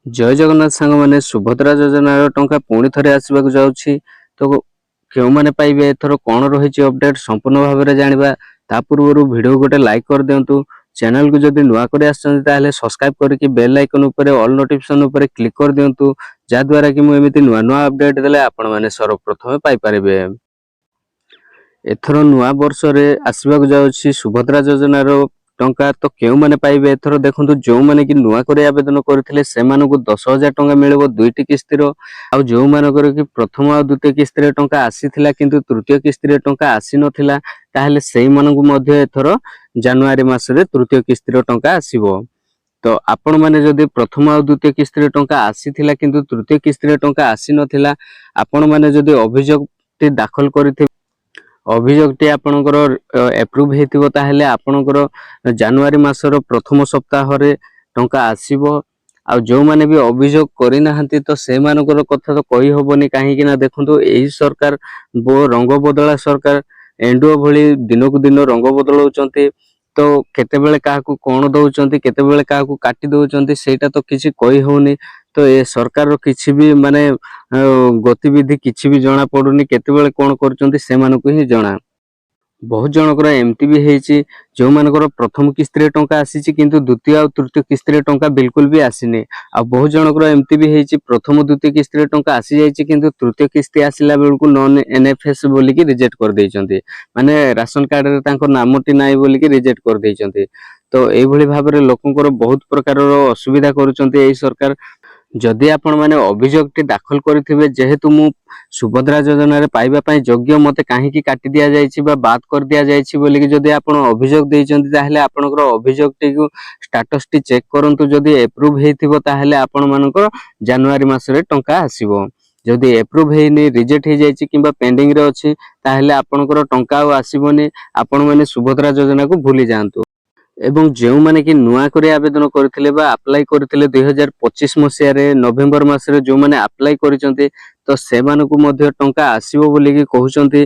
ଜୟ ଜଗନ୍ନାଥ ସାଙ୍ଗମାନେ ସୁଭଦ୍ରା ଯୋଜନାର ଟଙ୍କା ପୁଣି ଥରେ ଆସିବାକୁ ଯାଉଛି। ତ କେଉଁମାନେ ପାଇବେ ଏଥର କଣ ରହିଛି ଅପଡେଟ୍ ସମ୍ପୂର୍ଣ୍ଣ ଭାବରେ ଜାଣିବା। ତା ପୂର୍ବରୁ ଭିଡ଼ିଓ ଗୋଟେ ଲାଇକ୍ କରିଦିଅନ୍ତୁ। ଚ୍ୟାନେଲକୁ ଯଦି ନୂଆ କରି ଆସିଛନ୍ତି ତାହେଲେ ସବସ୍କ୍ରାଇବ୍ କରିକି ବେଲ୍ ଆଇକନ୍ ଉପରେ ଅଲ୍ ନୋଟିଫିକେସନ୍ ଉପରେ କ୍ଲିକ୍ କରିଦିଅନ୍ତୁ, ଯାହାଦ୍ୱାରା କି ମୁଁ ଏମିତି ନୂଆ ନୂଆ ଅପଡେଟ୍ ଦେଲେ ଆପଣମାନେ ସର୍ବପ୍ରଥମେ ପାଇପାରିବେ। ଏଥର ନୂଆ ବର୍ଷରେ ଆସିବାକୁ ଯାଉଛି ସୁଭଦ୍ରା ଯୋଜନାର ଟଙ୍କା। ତ କେଉଁମାନେ ପାଇବେ ଏଥର ଦେଖନ୍ତୁ, ଯେଉଁମାନେ କି ନୂଆ କରି ଆବେଦନ କରିଥିଲେ ସେମାନଙ୍କୁ 10,000 ଟଙ୍କା ମିଳିବ ଦୁଇଟି କିସ୍ତିର। ଆଉ ଯେଉଁମାନଙ୍କର କି ପ୍ରଥମ ଆଉ ଦ୍ୱିତୀୟ କିସ୍ତିରେ ଟଙ୍କା ଆସିଥିଲା କିନ୍ତୁ ତୃତୀୟ କିସ୍ତିରେ ଟଙ୍କା ଆସିନଥିଲା, ତାହେଲେ ସେଇମାନଙ୍କୁ ମଧ୍ୟ ଏଥର ଜାନୁଆରୀ ମାସରେ ତୃତୀୟ କିସ୍ତିର ଟଙ୍କା ଆସିବ। ତ ଆପଣମାନେ ଯଦି ପ୍ରଥମ ଆଉ ଦ୍ୱିତୀୟ କିସ୍ତିରେ ଟଙ୍କା ଆସିଥିଲା କିନ୍ତୁ ତୃତୀୟ କିସ୍ତିରେ ଟଙ୍କା ଆସିନଥିଲା, ଆପଣମାନେ ଯଦି ଅଭିଯୋଗଟି ଦାଖଲ କରିଥିବେ, ଅଭିଯୋଗଟି ଆପଣଙ୍କର ଏପ୍ରୁଭ୍ ହେଇଥିବ, ତାହେଲେ ଆପଣଙ୍କର ଜାନୁଆରୀ ମାସର ପ୍ରଥମ ସପ୍ତାହରେ ଟଙ୍କା ଆସିବ। ଆଉ ଯେଉଁମାନେ ବି ଅଭିଯୋଗ କରିନାହାନ୍ତି ତ ସେମାନଙ୍କର କଥା ତ କହି ହବନି, କାହିଁକି ନା ଦେଖନ୍ତୁ ଏହି ସରକାର ରଙ୍ଗ ବଦଳା ସରକାର ଏଣ୍ଡୁଅ ଭଳି ଦିନକୁ ଦିନ ରଙ୍ଗ ବଦଳାଉଛନ୍ତି। ତ କେତେବେଳେ କାହାକୁ କଣ ଦଉଛନ୍ତି, କେତେବେଳେ କାହାକୁ କାଟି ଦଉଛନ୍ତି, ସେଇଟା ତ କିଛି କହି ହଉନି। ତ ଏ ସରକାରର କିଛି ବି ମାନେ ଗତିବିଧି କିଛି ବି ଜଣା ପଡୁନି, କେତେବେଳେ କଣ କରୁଛନ୍ତି ସେମାନଙ୍କୁ ହିଁ ଜଣା। ବହୁତ ଜଣଙ୍କର ଏମିତି ବି ହେଇଛି ଯେଉଁମାନଙ୍କର ପ୍ରଥମ କିସ୍ତିରେ ଟଙ୍କା ଆସିଛି କିନ୍ତୁ ଦ୍ୱିତୀୟ ଆଉ ତୃତୀୟ କିସ୍ତିରେ ଟଙ୍କା ବିଲକୁଲ ବି ଆସିନି। ଆଉ ବହୁତ ଜଣଙ୍କର ଏମିତି ବି ହେଇଛି ପ୍ରଥମ ଦ୍ୱିତୀୟ କିସ୍ତିରେ ଟଙ୍କା ଆସିଯାଇଛି କିନ୍ତୁ ତୃତୀୟ କିସ୍ତି ଆସିଲା ବେଳକୁ ନନ୍ NFS ବୋଲିକି ରିଜେକ୍ଟ କରିଦେଇଛନ୍ତି, ମାନେ ରାସନ କାର୍ଡରେ ତାଙ୍କ ନାମଟି ନାହିଁ ବୋଲିକି ରିଜେକ୍ଟ କରିଦେଇଛନ୍ତି। ତ ଏଇଭଳି ଭାବରେ ଲୋକଙ୍କର ବହୁତ ପ୍ରକାରର ଅସୁବିଧା କରୁଛନ୍ତି ଏଇ ସରକାର। ଯଦି ଆପଣମାନେ ଅଭିଯୋଗଟି ଦାଖଲ କରିଥିବେ, ଯେହେତୁ ମୁଁ ସୁଭଦ୍ରା ଯୋଜନାରେ ପାଇବା ପାଇଁ ଯୋଗ୍ୟ, ମୋତେ କାହିଁକି କାଟି ଦିଆଯାଇଛି ବା ବାଦ କରିଦିଆଯାଇଛି ବୋଲିକି ଯଦି ଆପଣ ଅଭିଯୋଗ ଦେଇଛନ୍ତି, ତାହେଲେ ଆପଣଙ୍କର ଅଭିଯୋଗଟିକୁ ଷ୍ଟାଟସଟି ଚେକ୍ କରନ୍ତୁ। ଯଦି ଏପ୍ରୁଭ୍ ହେଇଥିବ ତାହେଲେ ଆପଣମାନଙ୍କର ଜାନୁଆରୀ ମାସରେ ଟଙ୍କା ଆସିବ। ଯଦି ଏପ୍ରୁଭ୍ ହେଇନି, ରିଜେକ୍ଟ ହେଇଯାଇଛି କିମ୍ବା ପେଣ୍ଡିଂରେ ଅଛି, ତାହେଲେ ଆପଣଙ୍କର ଟଙ୍କା ଆଉ ଆସିବନି। ଆପଣମାନେ ସୁଭଦ୍ରା ଯୋଜନାକୁ ଭୁଲି ଯାଆନ୍ତୁ। ଏବଂ ଯେଉଁମାନେ କି ନୂଆ କରି ଆବେଦନ କରିଥିଲେ ବା ଆପ୍ଲାଏ କରିଥିଲେ 2025 ମସିହାରେ ନଭେମ୍ବର ମାସରେ, ଯେଉଁମାନେ ଆପ୍ଲାଏ କରିଛନ୍ତି ତ ସେମାନଙ୍କୁ ମଧ୍ୟ ଟଙ୍କା ଆସିବ ବୋଲିକି କହୁଛନ୍ତି,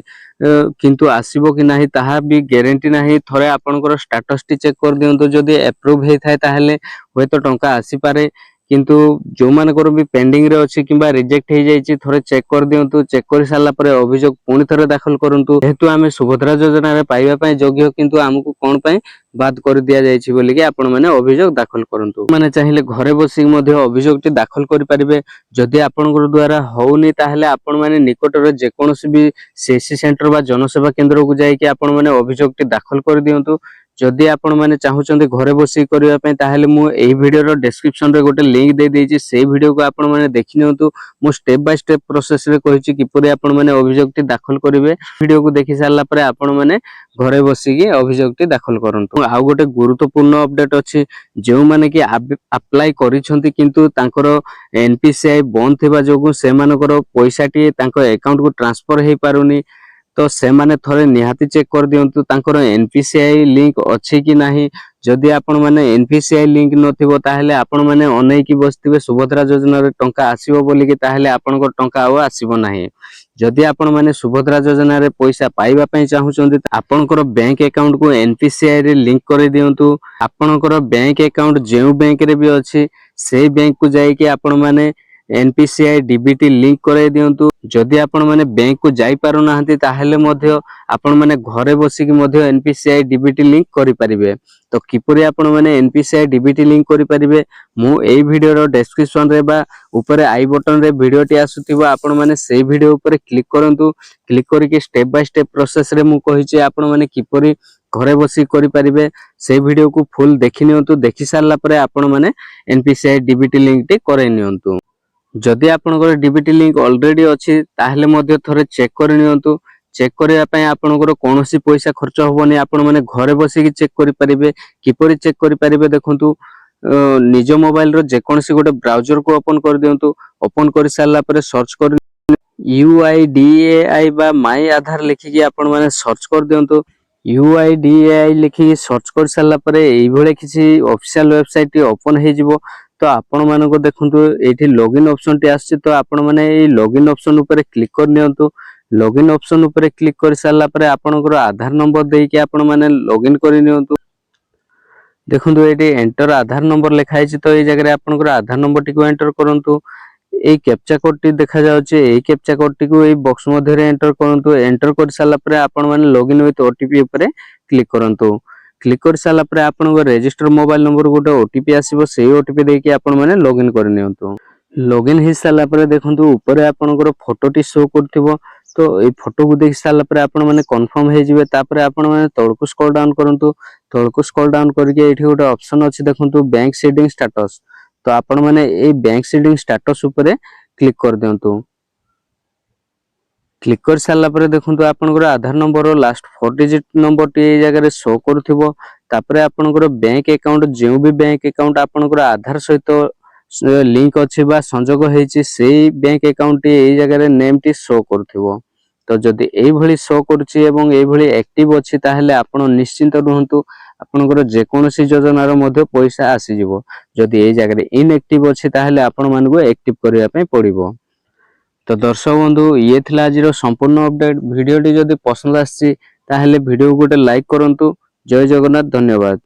କିନ୍ତୁ ଆସିବ କି ନାହିଁ ତାହା ବି ଗ୍ୟାରେଣ୍ଟି ନାହିଁ। ଥରେ ଆପଣଙ୍କର ଷ୍ଟାଟସଟି ଚେକ୍ କରିଦିଅନ୍ତୁ, ଯଦି ଏପ୍ରୁଭ୍ ହେଇଥାଏ ତାହେଲେ ହୁଏତ ଟଙ୍କା ଆସିପାରେ, କିନ୍ତୁ ଯେଉଁମାନଙ୍କର ବି ପେଣ୍ଡିଂରେ ଅଛି କିମ୍ବା ରିଜେକ୍ଟ ହେଇଯାଇଛି ଥରେ ଚେକ୍ କରିଦିଅନ୍ତୁ। ଚେକ୍ କରି ସାରିଲା ପରେ ଅଭିଯୋଗ ପୁଣି ଥରେ ଦାଖଲ କରନ୍ତୁ, ଯେହେତୁ ଆମେ ସୁଭଦ୍ରା ଯୋଜନାରେ ପାଇବା ପାଇଁ ଯୋଗ୍ୟ କିନ୍ତୁ ଆମକୁ କଣ ପାଇଁ ବାଦ କରିଦିଆଯାଇଛି ବୋଲିକି ଆପଣମାନେ ଅଭିଯୋଗ ଦାଖଲ କରନ୍ତୁ। ମାନେ ଚାହିଁଲେ ଘରେ ବସିକି ମଧ୍ୟ ଅଭିଯୋଗଟି ଦାଖଲ କରିପାରିବେ। ଯଦି ଆପଣଙ୍କର ଦ୍ୱାରା ହଉନି ତାହେଲେ ଆପଣମାନେ ନିକଟରେ ଯେକୌଣସି ବି CSC ସେଣ୍ଟର ବା ଜନସେବା କେନ୍ଦ୍ରକୁ ଯାଇକି ଆପଣମାନେ ଅଭିଯୋଗଟି ଦାଖଲ କରିଦିଅନ୍ତୁ। ଯଦି ଆପଣମାନେ ଚାହୁଁଛନ୍ତି ଘରେ ବସିକି କରିବା ପାଇଁ, ତାହେଲେ ମୁଁ ଏହି ଭିଡ଼ିଓର ଡେସ୍କ୍ରିପସନରେ ଗୋଟେ ଲିଙ୍କ ଦେଇଦେଇଛି, ସେଇ ଭିଡ଼ିଓକୁ ଆପଣମାନେ ଦେଖି ନିଅନ୍ତୁ। ମୁଁ ଷ୍ଟେପ୍ ବାଇ ଷ୍ଟେପ୍ ପ୍ରୋସେସରେ କହିଛି କିପରି ଆପଣମାନେ ଅଭିଯୋଗଟି ଦାଖଲ କରିବେ। ଭିଡ଼ିଓକୁ ଦେଖି ସାରିଲା ପରେ ଆପଣମାନେ ଘରେ ବସିକି ଅଭିଯୋଗଟି ଦାଖଲ କରନ୍ତୁ। ଆଉ ଗୋଟେ ଗୁରୁତ୍ୱପୂର୍ଣ୍ଣ ଅପଡେଟ୍ ଅଛି, ଯେଉଁମାନେ କି ଆପ୍ଲାଏ କରିଛନ୍ତି କିନ୍ତୁ ତାଙ୍କର NPCI ବନ୍ଦ ଥିବା ଯୋଗୁଁ ସେମାନଙ୍କର ପଇସାଟି ତାଙ୍କ ଆକାଉଣ୍ଟକୁ ଟ୍ରାନ୍ସଫର ହେଇପାରୁନି। ତ ସେମାନେ ଥରେ ନିହାତି ଚେକ୍ କରିଦିଅନ୍ତୁ ତାଙ୍କର NPCI ଲିଙ୍କ ଅଛି କି ନାହିଁ। ଯଦି ଆପଣମାନେ NPCI ଲିଙ୍କ ନଥିବ ତାହେଲେ ଆପଣମାନେ ଅନେଇକି ବସିଥିବେ ସୁଭଦ୍ରା ଯୋଜନାରେ ଟଙ୍କା ଆସିବ ବୋଲିକି, ତାହେଲେ ଆପଣଙ୍କ ଟଙ୍କା ଆଉ ଆସିବ ନାହିଁ। ଯଦି ଆପଣମାନେ ସୁଭଦ୍ରା ଯୋଜନାରେ ପଇସା ପାଇବା ପାଇଁ ଚାହୁଁଛନ୍ତି, ଆପଣଙ୍କର ବ୍ୟାଙ୍କ ଆକାଉଣ୍ଟକୁ NPCI ରେ ଲିଙ୍କ କରିଦିଅନ୍ତୁ। ଆପଣଙ୍କର ବ୍ୟାଙ୍କ ଆକାଉଣ୍ଟ ଯେଉଁ ବ୍ୟାଙ୍କରେ ବି ଅଛି ସେଇ ବ୍ୟାଙ୍କକୁ ଯାଇକି ଆପଣମାନେ NPCI DBT ଲିଙ୍କ କରାଇ ଦିଅନ୍ତୁ। ଯଦି ଆପଣମାନେ ବ୍ୟାଙ୍କକୁ ଯାଇପାରୁନାହାନ୍ତି ତାହେଲେ ମଧ୍ୟ ଆପଣମାନେ ଘରେ ବସିକି ମଧ୍ୟ NPCI DBT ଲିଙ୍କ କରିପାରିବେ। ତ କିପରି ଆପଣମାନେ NPCI DBT ଲିଙ୍କ କରିପାରିବେ, ମୁଁ ଏଇ ଭିଡ଼ିଓର ଡେସ୍କ୍ରିପସନରେ ବା ଉପରେ ଆଇ ବଟନରେ ଭିଡ଼ିଓଟି ଆସୁଥିବ, ଆପଣମାନେ ସେଇ ଭିଡ଼ିଓ ଉପରେ କ୍ଲିକ୍ କରନ୍ତୁ। କ୍ଲିକ୍ କରିକି ଷ୍ଟେପ୍ ବାଇ ଷ୍ଟେପ୍ ପ୍ରୋସେସରେ ମୁଁ କହିଛି ଆପଣମାନେ କିପରି ଘରେ ବସି କରିପାରିବେ, ସେଇ ଭିଡ଼ିଓକୁ ଫୁଲ୍ ଦେଖି ନିଅନ୍ତୁ। ଦେଖି ସାରିଲା ପରେ ଆପଣମାନେ NPCI DBT ଲିଙ୍କଟି କରାଇ ନିଅନ୍ତୁ। ଯଦି ଆପଣଙ୍କର DBT ଲିଙ୍କ ଅଲରେଡି ଅଛି ତାହେଲେ ମଧ୍ୟ ଥରେ ଚେକ୍ କରି ନିଅନ୍ତୁ। ଚେକ୍ କରିବା ପାଇଁ ଆପଣଙ୍କର କୌଣସି ପଇସା ଖର୍ଚ୍ଚ ହବନି, ଆପଣମାନେ ଘରେ ବସିକି ଚେକ୍ କରିପାରିବେ। କିପରି ଚେକ୍ କରିପାରିବେ ଦେଖନ୍ତୁ, ନିଜ ମୋବାଇଲର ଯେକୌଣସି ଗୋଟେ ବ୍ରାଉଜରକୁ ଓପନ୍ କରିଦିଅନ୍ତୁ। ଓପନ୍ କରି ସାରିଲା ପରେ ସର୍ଚ୍ଚ କରି UIDAI ବା ମାଇ ଆଧାର ଲେଖିକି ଆପଣମାନେ ସର୍ଚ୍ଚ କରିଦିଅନ୍ତୁ। UIDAI ଲେଖିକି ସର୍ଚ୍ଚ କରି ସାରିଲା ପରେ ଏଇଭଳି କିଛି ଅଫିସିଆଲ ୱେବସାଇଟ ଓପନ୍ ହେଇଯିବ। ତ ଆପଣମାନଙ୍କୁ ଦେଖନ୍ତୁ ଏଇଠି ଲଗ୍ଇନ୍ ଅପସନଟି ଆସିଛି, ତ ଆପଣମାନେ ଏଇ ଲଗ୍ଇନ୍ ଅପସନ ଉପରେ କ୍ଲିକ୍ କରି ନିଅନ୍ତୁ। ଲଗ୍ଇନ୍ ଅପସନ ଉପରେ କ୍ଲିକ୍ କରି ସାରିଲା ପରେ ଆପଣଙ୍କର ଆଧାର ନମ୍ବର ଦେଇକି ଆପଣମାନେ ଲଗ୍ଇନ୍ କରି ନିଅନ୍ତୁ। देखंतु एटी एंटर आधार नंबर लिखा है तो ये जगह आपनकर आधार नंबर टी को एंटर करंतु এই ক্যাপচা কোডটি দেখা যাচ্ছে এই ক্যাপচা কোডটিକୁ এই বক্স ମଧ୍ୟରେ এন্টার କରନ୍ତୁ এন্টার କରି ସାରିଲା ପରେ ଆପଣ ମାନେ ଲଗଇନ୍ ୱିଥ ଓଟିପି ଉପରେ କ୍ଲିକ୍ କରନ୍ତୁ କ୍ଲିକ୍ କରି ସାରିଲା ପରେ ଆପଣଙ୍କ ରେଜିଷ୍ଟର ମୋବାଇଲ ନମ୍ବର ଗୋଟେ ଓଟିପି ଆସିବ ସେଇ ଓଟିପି ଦେଇକି ଆପଣ ମାନେ ଲଗଇନ୍ କରି ନିଅନ୍ତୁ ଲଗଇନ୍ ହେଇ ସାରିଲା ପରେ ଦେଖନ୍ତୁ ଉପରେ ଆପଣଙ୍କର ଫଟୋଟି ଶୋ କରୁଥିବ ତ এই ଫଟୋକୁ ଦେଖି ସାରିଲା ପରେ ଆପଣ ମାନେ କନଫର୍ମ ହେଇଯିବେ ତାପରେ ଆପଣ ମାନେ ତଳକୁ ସ୍କ୍ରଲ ଡାଉନ କରନ୍ତୁ ତଳକୁ ସ୍କ୍ରଲ ଡାଉନ କରିକି ଏଇଠି ଗୋଟେ ଅପସନ ଅଛି ଦେଖନ୍ତୁ ବ୍ୟାଙ୍କ ସେଟିଂ ଷ୍ଟାଟସ तो आपण माने ए बैंक सेटिंग स्टेटस ऊपर क्लिक कर दियंतु क्लिक कर सारला परे देखंतु आपनकर Aadhaar number last 4 digit number टी ए जगह रे शो करथिबो तापरे आपनकर बैंक अकाउंट जेउ भी बैंक अकाउंट आपनकर आधार सहित लिंक अछि बा संजोग हेछि सेही बैंक अकाउंट टी ए जगह रे नेम टी शो करथिबो तो जदि एई भली शो करछि एवं एई भली एक्टिव अछि ताहेले आपण निश्चिंत रहंतु आपनकर जे कोनोसी योजनार मध्ये पैसा आसी जिवो जदि एई जगह रे इनएक्टिव अछि ताहेले आपण मानको एक्टिव करिया पय पड़िबो तो दर्शक बंधु ये थिला आजिर संपूर्ण अपडेट वीडियोटी जदि पसंद आछि ताहेले वीडियो गोटे लाइक करंतु जय जगन्नाथ धन्यवाद।